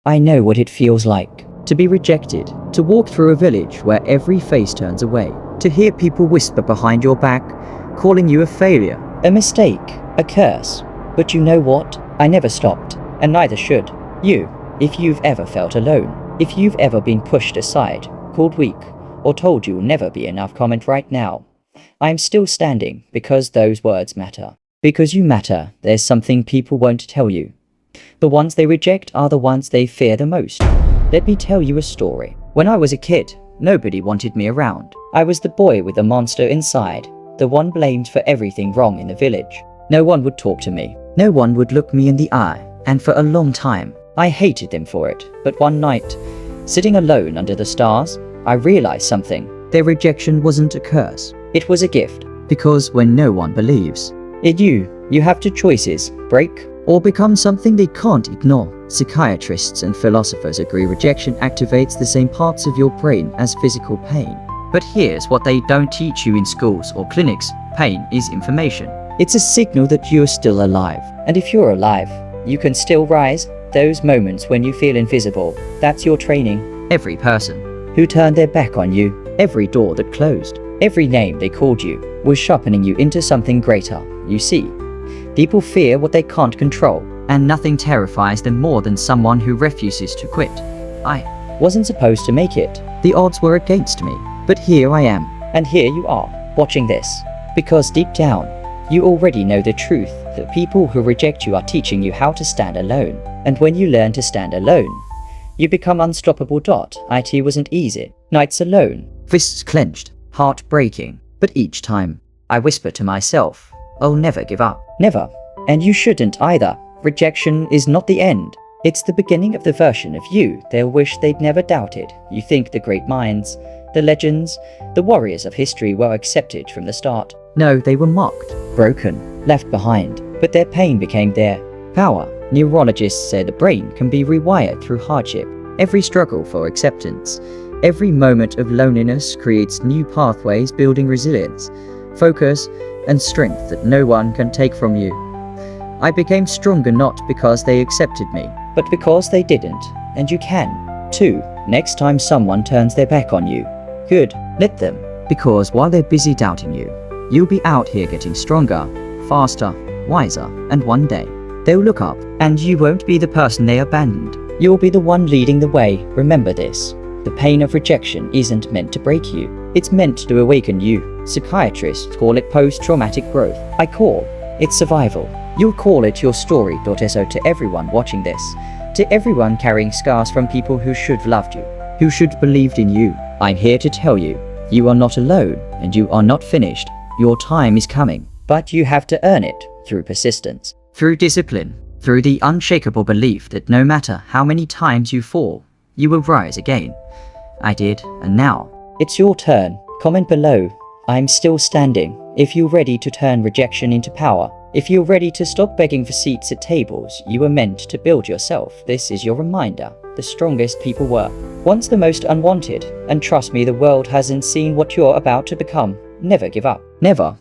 I know what it feels like to be rejected, to walk through a village where every face turns away, to hear people whisper behind your back, calling you a failure, a mistake, a curse. But you know what? I never stopped, and neither should you. If you've ever felt alone, if you've ever been pushed aside, called weak, or told you'll never be enough, comment right now. I am still standing because those words matter. Because you matter. There's something people won't tell you. The ones they reject are the ones they fear the most. Let me tell you a story. When I was a kid, nobody wanted me around. I was the boy with the monster inside, the one blamed for everything wrong in the village. No one would talk to me. No one would look me in the eye, and for a long time, I hated them for it. But one night, sitting alone under the stars, I realized something. Their rejection wasn't a curse. It was a gift. Because when no one believes in you, you have two choices: break or become something they can't ignore. Psychiatrists and philosophers agree rejection activates the same parts of your brain as physical pain. But here's what they don't teach you in schools or clinics. Pain is information. It's a signal that you're still alive. And if you're alive, you can still rise. Those moments when you feel invisible, that's your training. Every person who turned their back on you, every door that closed, every name they called you, was sharpening you into something greater. You see, people fear what they can't control, and nothing terrifies them more than someone who refuses to quit. I wasn't supposed to make it. The odds were against me. But here I am, and here you are, watching this. Because deep down, you already know the truth, that people who reject you are teaching you how to stand alone. And when you learn to stand alone, you become unstoppable. It wasn't easy. Nights alone, fists clenched, heart breaking. But each time, I whisper to myself, I'll never give up. Never. And you shouldn't either. Rejection is not the end. It's the beginning of the version of you they'll wish they'd never doubted. You think the great minds, the legends, the warriors of history were accepted from the start. No, they were mocked, broken, left behind. But their pain became their power. Neurologists say the brain can be rewired through hardship. Every struggle for acceptance, every moment of loneliness creates new pathways, building resilience, focus, and strength that no one can take from you. I became stronger not because they accepted me, but because they didn't. And you can, too. Next time someone turns their back on you, good, let them. Because while they're busy doubting you, you'll be out here getting stronger, faster, wiser, and one day, they'll look up, and you won't be the person they abandoned. You'll be the one leading the way. Remember this. The pain of rejection isn't meant to break you. It's meant to awaken you. Psychiatrists call it post-traumatic growth. I call it survival. You'll call it your story. So to everyone watching this, to everyone carrying scars from people who should have loved you, who should have believed in you, I'm here to tell you, you are not alone, and you are not finished. Your time is coming, but you have to earn it through persistence, through discipline, through the unshakable belief that no matter how many times you fall, you will rise again. I did, and now, it's your turn. Comment below, I'm still standing. If you're ready to turn rejection into power, if you're ready to stop begging for seats at tables you were meant to build yourself, this is your reminder. The strongest people were once the most unwanted, and trust me, the world hasn't seen what you're about to become. Never give up. Never.